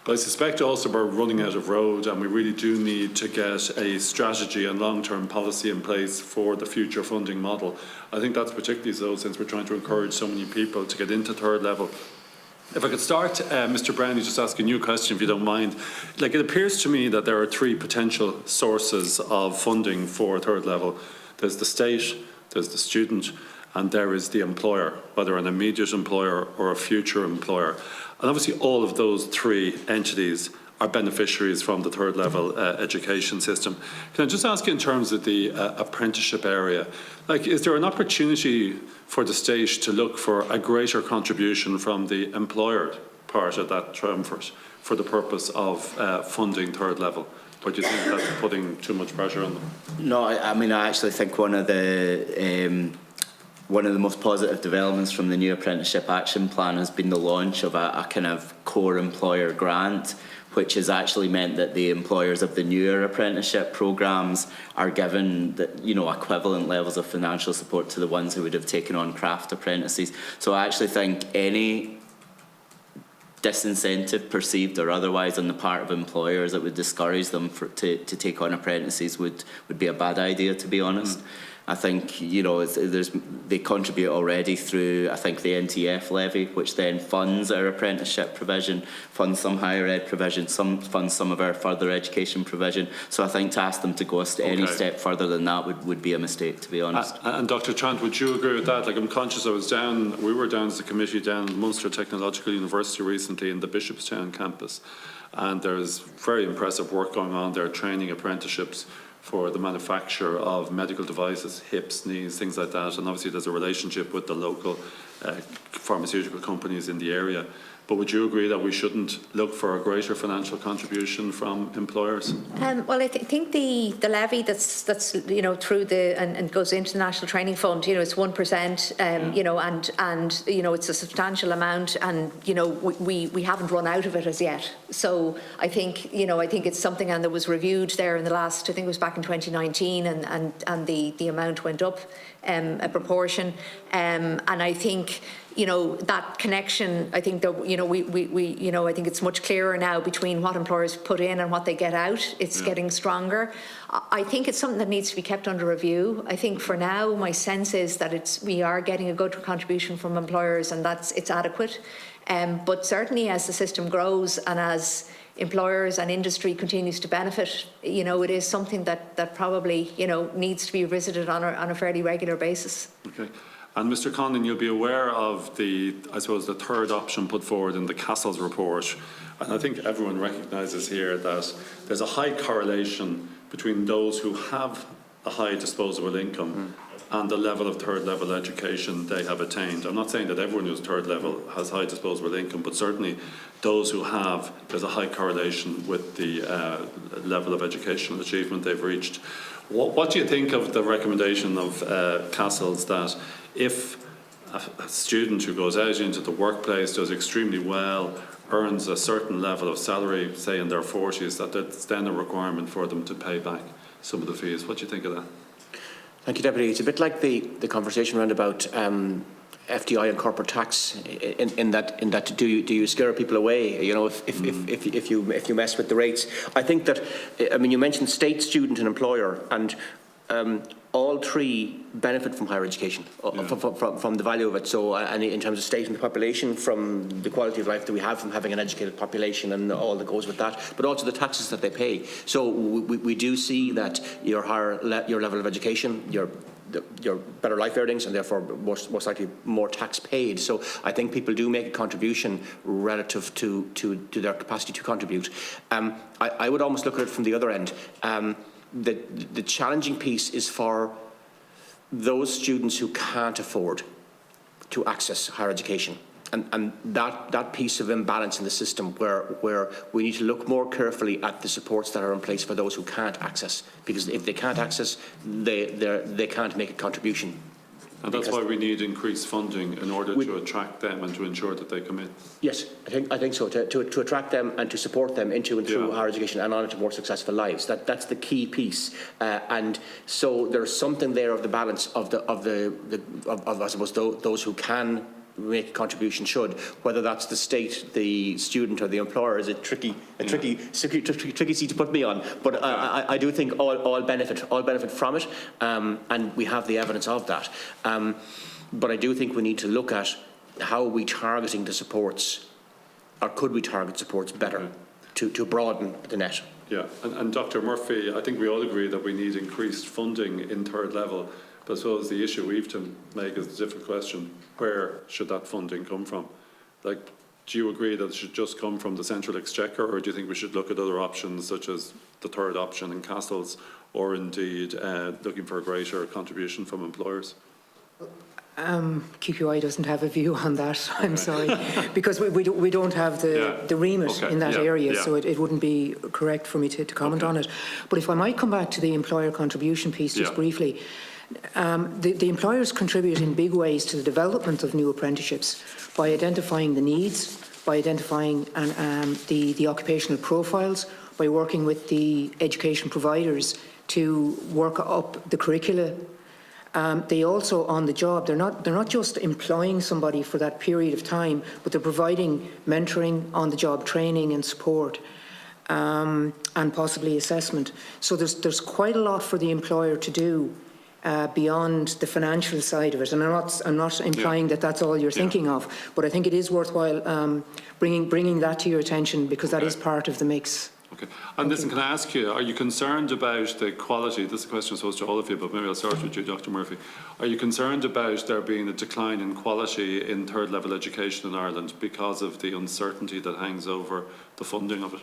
But I suspect also we're running out of road, and we really do need to get a strategy and long-term policy in place for the future funding model. I think that's particularly so since we're trying to encourage so many people to get into third level. If I could start, Mr. Brownie, just asking you a question, if you don't mind. Like, it appears to me that there are three potential sources of funding for third level. There's the state, there's the student, and there is the employer, whether an immediate employer or a future employer. And obviously all of those three entities are beneficiaries from the third level education system. Can I just ask you in terms of the apprenticeship area, like, is there an opportunity for the state to look for a greater contribution from the employer part of that triumvirate for the purpose of funding third level? Or do you think that's putting too much pressure on them? No, I mean, I actually think one of the most positive developments from the new Apprenticeship Action Plan has been the launch of a kind of core employer grant, which has actually meant that the employers of the newer apprenticeship programmes are given equivalent levels of financial support to the ones who would have taken on craft apprentices. So I actually think any disincentive, perceived or otherwise, on the part of employers that would discourage them to take on apprentices would be a bad idea, to be honest. I think, they contribute already through, I think, the NTF levy, which then funds our apprenticeship provision, funds some higher ed provision, funds some of our further education provision. So I think to ask them to go any step further than that would be a mistake, to be honest. And Dr. Chant, would you agree with that? Like, I'm conscious we were down as a committee down at Munster Technological University recently in the Bishopstown campus. And there's very impressive work going on there, training apprenticeships for the manufacture of medical devices, hips, knees, things like that. And obviously there's a relationship with the local pharmaceutical companies in the area. But would you agree that we shouldn't look for a greater financial contribution from employers? Well, I think the levy that's through and goes into the National Training Fund, it's 1%, and it's a substantial amount, and we haven't run out of it as yet. So I think it's something, and that was reviewed there in the last, I think it was back in 2019, and the amount went up. a proportion. And I think, that connection, I think that, I think it's much clearer now between what employers put in and what they get out. It's getting stronger. I think it's something that needs to be kept under review. I think for now, my sense is that we are getting a good contribution from employers, and it's adequate. But certainly as the system grows and as employers and industry continues to benefit, it is something that probably, needs to be revisited on a fairly regular basis. Okay. And Mr. Conlon, you'll be aware of the third option put forward in the Castle's report. And I think everyone recognises here that there's a high correlation between those who have a high disposable income and the level of third level education they have attained. I'm not saying that everyone who's third level has high disposable income, but certainly those who have, there's a high correlation with the level of educational achievement they've reached. What do you think of the recommendation of Castle's that if a student who goes out into the workplace, does extremely well, earns a certain level of salary, say in their 40s, that it's then a requirement for them to pay back some of the fees? What do you think of that? Thank you, Deputy. It's a bit like the conversation around about FDI and corporate tax. In that, do you scare people away? If you mess with the rates, I think that. I mean, you mentioned state, student, and employer, and all three benefit from higher education, from the value of it. So, and in terms of state and the population, from the quality of life that we have from having an educated population and all that goes with that, but also the taxes that they pay. So we do see that your level of education, your better life earnings, and therefore most likely more tax paid. So I think people do make a contribution relative to their capacity to contribute. I would almost look at it from the other end. The challenging piece is for those students who can't afford to access higher education. And that piece of imbalance in the system where we need to look more carefully at the supports that are in place for those who can't access. Because if they can't access, they can't make a contribution. And that's why we need increased funding in order to attract them and to ensure that they come in. Yes, I think so. To attract them and to support them into and through higher education and on into more successful lives. That's the key piece. And so there's something there of the balance of I suppose those who can make a contribution should, whether that's the state, the student, or the employer, is a tricky seat to put me on. But I do think all benefit from it, and we have the evidence of that. But I do think we need to look at how we targeting the supports, or could we target supports better to broaden the net. Yeah, and Dr. Murphy, I think we all agree that we need increased funding in third level. But I suppose the issue we have to make is a different question. Where should that funding come from? Like, do you agree that it should just come from the central exchequer, or do you think we should look at other options, such as the third option in Castle's, or indeed looking for a greater contribution from employers? QQI doesn't have a view on that, I'm sorry, because we don't have the remit in that area, so it wouldn't be correct for me to comment on it. But if I might come back to the employer contribution piece just briefly, the employers contribute in big ways to the development of new apprenticeships by identifying the needs, by identifying the occupational profiles, by working with the education providers to work up the curricula. They also, on the job, they're not just employing somebody for that period of time, but they're providing mentoring, on-the-job training and support, and possibly assessment. So there's quite a lot for the employer to do beyond the financial side of it. And I'm not implying that that's all you're thinking of, but I think it is worthwhile bringing that to your attention, because that is part of the mix. Okay. And listen, can I ask you, are you concerned about the quality? This is a question I suppose to all of you, but maybe I'll start with you, Dr. Murphy. Are you concerned about there being a decline in quality in third level education in Ireland because of the uncertainty that hangs over the funding of it?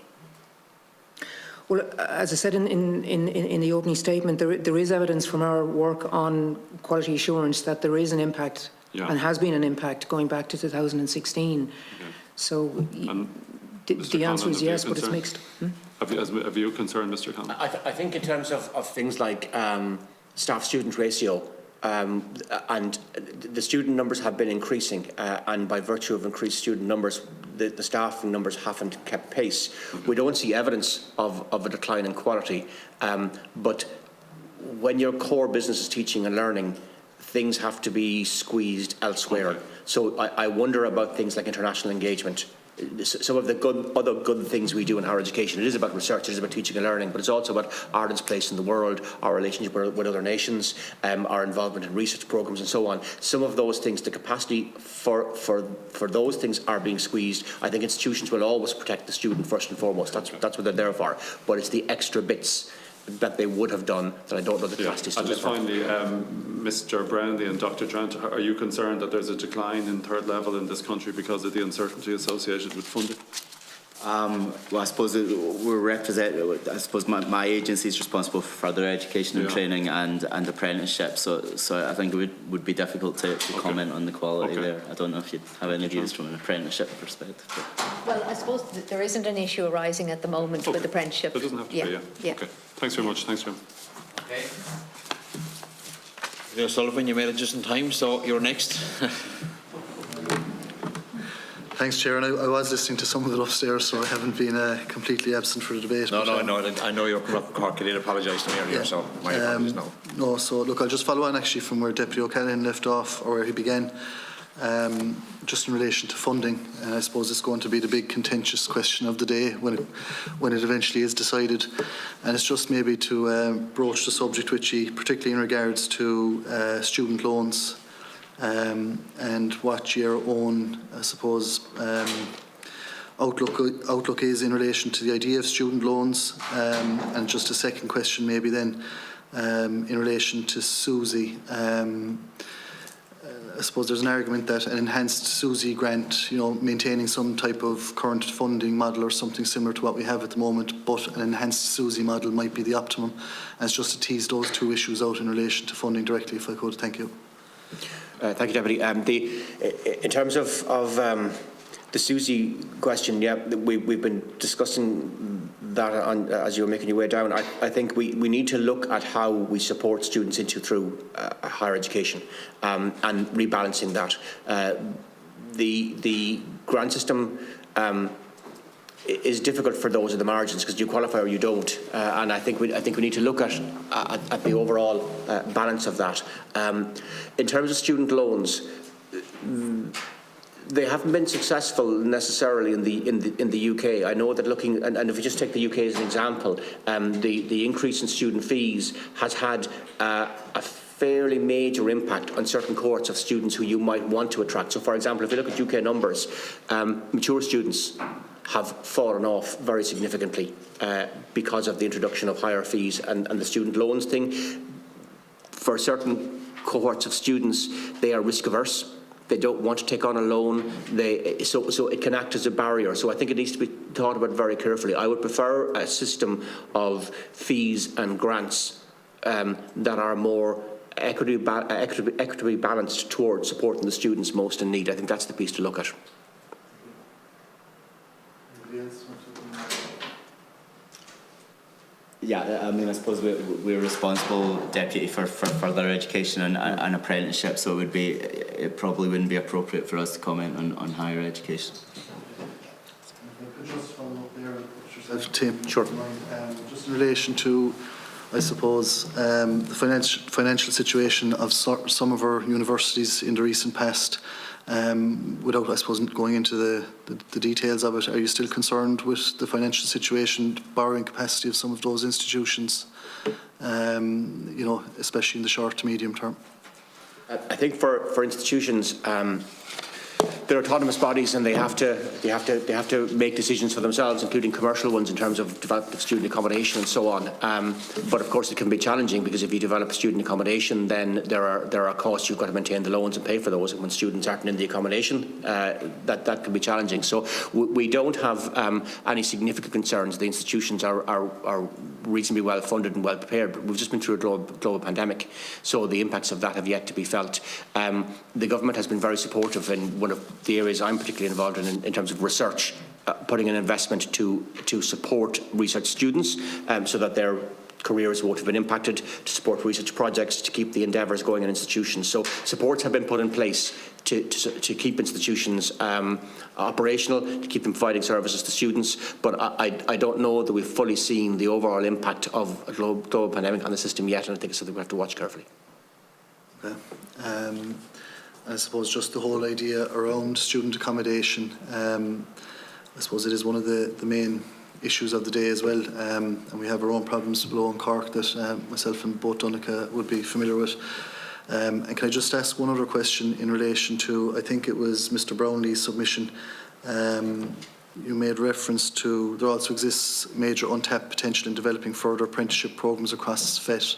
Well, as I said in the opening statement, there is evidence from our work on quality assurance that there is an impact and has been an impact going back to 2016. Okay. So the answer is yes, but it's mixed. Have you concerned, Mr. Conlon? I think in terms of things like staff-student ratio, and the student numbers have been increasing, and by virtue of increased student numbers, the staff numbers haven't kept pace. Okay. We don't see evidence of a decline in quality, but when your core business is teaching and learning, things have to be squeezed elsewhere. Okay. So I wonder about things like international engagement. Some of the other good things we do in higher education, it is about research, it is about teaching and learning, but it's also about Ireland's place in the world, our relationship with other nations, our involvement in research programmes and so on. Some of those things, the capacity for those things are being squeezed. I think institutions will always protect the student first and foremost. That's what they're there for. But it's the extra bits that they would have done that I don't know the capacity to And just finally, Mr. Brownlee and Dr. Trant, are you concerned that there's a decline in third level in this country because of the uncertainty associated with funding? Well, I suppose we're represented. I suppose my agency is responsible for further education and training and apprenticeship. So I think it would be difficult to comment on the quality there. I don't know if you have any views from an apprenticeship perspective. Well, I suppose that there isn't an issue arising at the moment with apprenticeship. It doesn't have to be, yeah. Okay. Thanks very much. Thanks, Jim. Okay. Leo Sullivan, you made it just in time, so you're next. Thanks, Chair. And I was listening to some of it upstairs, so I haven't been completely absent for the debate. No, I know you're coming up from Cork. You did apologise to me earlier, so my apologies now. No, so look, I'll just follow on actually from where Deputy O'Callaghan left off, or where he began, just in relation to funding. And I suppose it's going to be the big contentious question of the day when it eventually is decided. And it's just maybe to broach the subject, Richie, particularly in regards to student loans. And what your own, I suppose, outlook is in relation to the idea of student loans, and just a second question maybe then in relation to SUSI. I suppose there's an argument that an enhanced SUSI grant, maintaining some type of current funding model or something similar to what we have at the moment, but an enhanced SUSI model might be the optimum. And it's just to tease those two issues out in relation to funding directly, if I could. Thank you. Thank you, Deputy. In terms of the SUSI question, we've been discussing that as you were making your way down. I think we need to look at how we support students through higher education and rebalancing that. The grant system is difficult for those at the margins because you qualify or you don't, and I think we need to look at the overall balance of that. In terms of student loans, they haven't been successful necessarily in the UK. I know that looking, and if we just take the UK as an example, the increase in student fees has had a fairly major impact on certain cohorts of students who you might want to attract. So, for example, if you look at UK numbers, mature students have fallen off very significantly because of the introduction of higher fees and the student loans thing. For certain cohorts of students, they are risk averse. They don't want to take on a loan. So it can act as a barrier. So I think it needs to be thought about very carefully. I would prefer a system of fees and grants that are more equitably balanced towards supporting the students most in need. I think that's the piece to look at. Yeah, I mean, I suppose we're responsible, Deputy, for further education and apprenticeship, so it probably wouldn't be appropriate for us to comment on higher education. Just follow up there, Tim. Sure. Just in relation to, I suppose, the financial situation of some of our universities in the recent past, without, I suppose, going into the details of it, are you still concerned with the financial situation, borrowing capacity of some of those institutions, especially in the short to medium term? I think for institutions, they're autonomous bodies and they have to make decisions for themselves, including commercial ones in terms of development of student accommodation and so on. But of course it can be challenging because if you develop student accommodation, then there are costs. You've got to maintain the loans and pay for those, and when students aren't in the accommodation, that can be challenging. So we don't have any significant concerns. The institutions are reasonably well funded and well prepared, but we've just been through a global pandemic, so the impacts of that have yet to be felt. The government has been very supportive in one of the areas I'm particularly involved in terms of research, putting an investment to support research students so that their careers won't have been impacted, to support research projects, to keep the endeavours going in institutions. So supports have been put in place to keep institutions operational, to keep them providing services to students, but I don't know that we've fully seen the overall impact of a global pandemic on the system yet, and I think it's something we have to watch carefully. Okay. I suppose just the whole idea around student accommodation, I suppose it is one of the main issues of the day as well, and we have our own problems below in Cork that myself and both Donica would be familiar with. And can I just ask one other question in relation to, I think it was Mr. Brownlee's submission. You made reference to there also exists major untapped potential in developing further apprenticeship programmes across FET.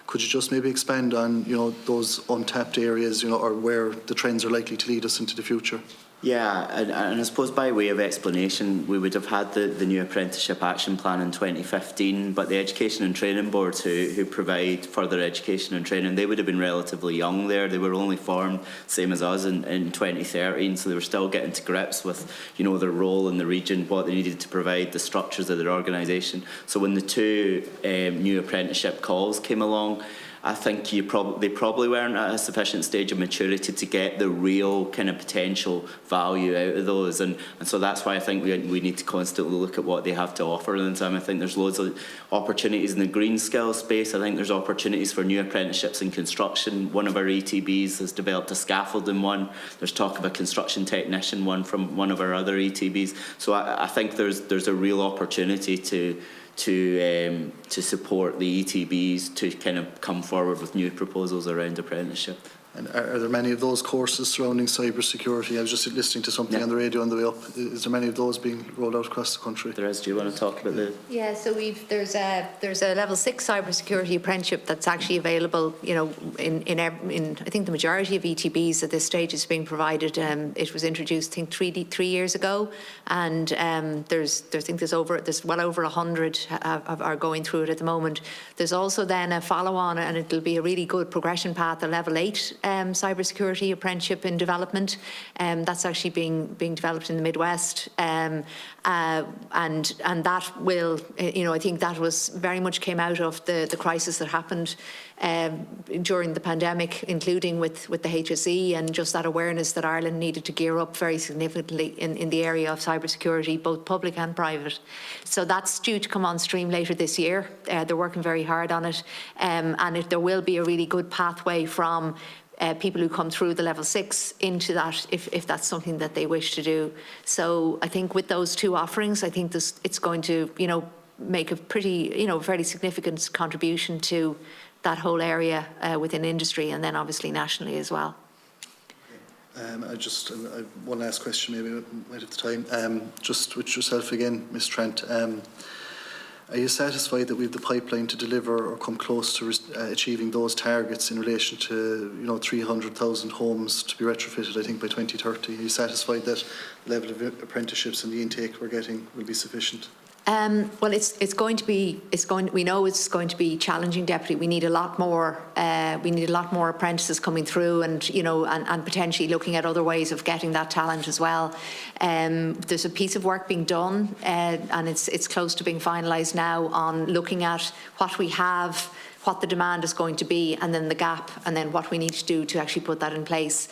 Could you just maybe expand on, those untapped areas, or where the trends are likely to lead us into the future? Yeah, and I suppose by way of explanation, we would have had the new Apprenticeship Action Plan in 2015, but the Education and Training Boards who provide further education and training, they would have been relatively young there. They were only formed, same as us, in 2013, so they were still getting to grips with, their role in the region, what they needed to provide, the structures of their organisation. So when the two new apprenticeship calls came along, I think they probably weren't at a sufficient stage of maturity to get the real kind of potential value out of those, and so that's why I think we need to constantly look at what they have to offer. And I think there's loads of opportunities in the green skill space. I think there's opportunities for new apprenticeships in construction. One of our ETBs has developed a scaffolding one. There's talk of a construction technician one from one of our other ETBs. So I think there's a real opportunity to support the ETBs to kind of come forward with new proposals around apprenticeship. And are there many of those courses surrounding cybersecurity? I was just listening to something on the radio on the way up. Is there many of those being rolled out across the country? There is. Do you want to talk about the? Yeah, so there's a level 6 cybersecurity apprenticeship that's actually available. In I think the majority of ETBs at this stage is being provided. It was introduced, I think, 3 years ago, and there's well over 100 are going through it at the moment. There's also then a follow-on, and it'll be a really good progression path, a level 8 cybersecurity apprenticeship in development. That's actually being developed in the Midwest, and that will, I think that was very much came out of the crisis that happened during the pandemic, including with the HSE, and just that awareness that Ireland needed to gear up very significantly in the area of cybersecurity, both public and private. So that's due to come on stream later this year. They're working very hard on it, and there will be a really good pathway from people who come through the level 6 into that, if that's something that they wish to do. So I think with those two offerings, I think it's going to, make a pretty, fairly significant contribution to that whole area within industry, and then obviously nationally as well. One last question, maybe we might have the time. Just with yourself again, Ms. Trent. Are you satisfied that we have the pipeline to deliver or come close to achieving those targets in relation to 300,000 homes to be retrofitted, I think, by 2030? Are you satisfied that the level of apprenticeships and the intake we're getting will be sufficient? Well, it's going to be. We know it's going to be challenging, Deputy. We need a lot more. We need a lot more apprentices coming through, and and potentially looking at other ways of getting that talent as well. There's a piece of work being done, and it's close to being finalised now on looking at what we have, what the demand is going to be, and then the gap, and then what we need to do to actually put that in place.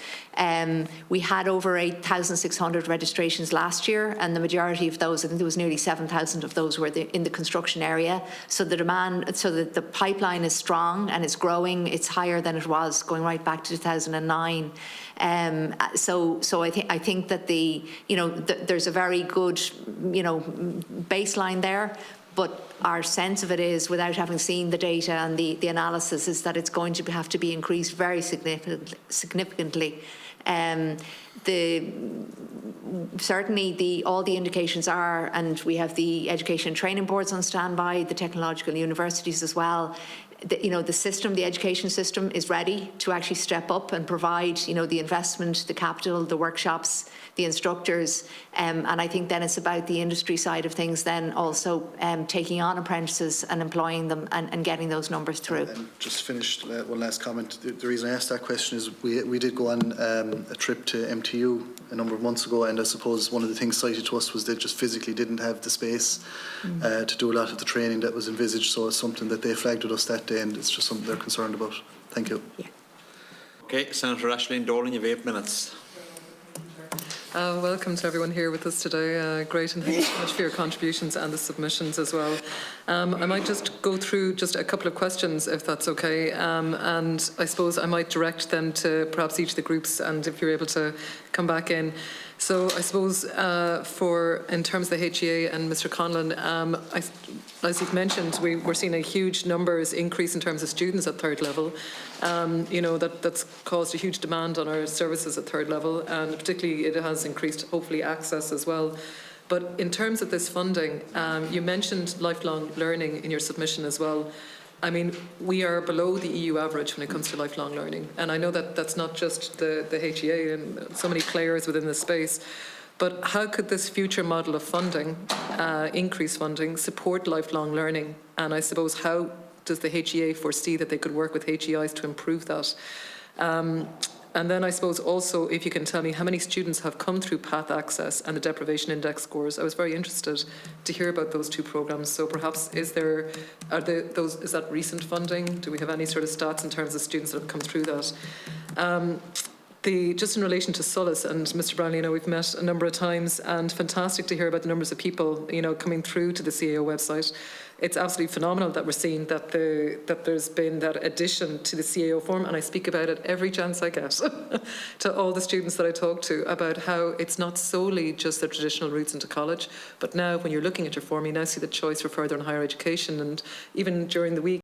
We had over 8,600 registrations last year, and the majority of those, I think there was nearly 7,000 of those were in the construction area. So the demand, so that the pipeline is strong and it's growing. It's higher than it was going right back to 2009. So I think that there's a very good baseline there. But our sense of it is, without having seen the data and the analysis, is that it's going to have to be increased very significantly. Certainly all the indications are, and we have the education and training boards on standby, the technological universities as well. The education system is ready to actually step up and provide, the investment, the capital, the workshops, the instructors, and I think then it's about the industry side of things then also taking on apprentices and employing them and getting those numbers through. And just finished, one last comment. The reason I asked that question is we did go on a trip to MTU a number of months ago, and I suppose one of the things cited to us was they just physically didn't have the space to do a lot of the training that was envisaged, so it's something that they flagged with us that day, and it's just something they're concerned about. Thank you. Yeah. Okay, Senator Ashleen Dolan, you have 8 minutes. Welcome to everyone here with us today. Great, and thank you so much for your contributions and the submissions as well. I might just go through just a couple of questions, if that's okay, and I suppose I might direct them to perhaps each of the groups, and if you're able to come back in. So I suppose in terms of the HEA and Mr. Conlon, as you've mentioned, we're seeing a huge numbers increase in terms of students at third level. That's caused a huge demand on our services at third level, and particularly it has increased, hopefully, access as well. But in terms of this funding, you mentioned lifelong learning in your submission as well. I mean, we are below the EU average when it comes to lifelong learning. And I know that that's not just the HEA and so many players within this space, but how could this future model of funding, increased funding, support lifelong learning? And I suppose, how does the HEA foresee that they could work with HEIs to improve that? And then I suppose also, if you can tell me how many students have come through Path Access and the Deprivation Index scores. I was very interested to hear about those two programmes. So perhaps is that recent funding? Do we have any sort of stats in terms of students that have come through that? Just in relation to Solace, and Mr. Brownlee, we've met a number of times, and fantastic to hear about the numbers of people, coming through to the CAO website. It's absolutely phenomenal that we're seeing that there's been that addition to the CAO form, and I speak about it every chance I get to all the students that I talk to about how it's not solely just the traditional routes into college, but now when you're looking at your form, you now see the choice for further and higher education, and even during the week,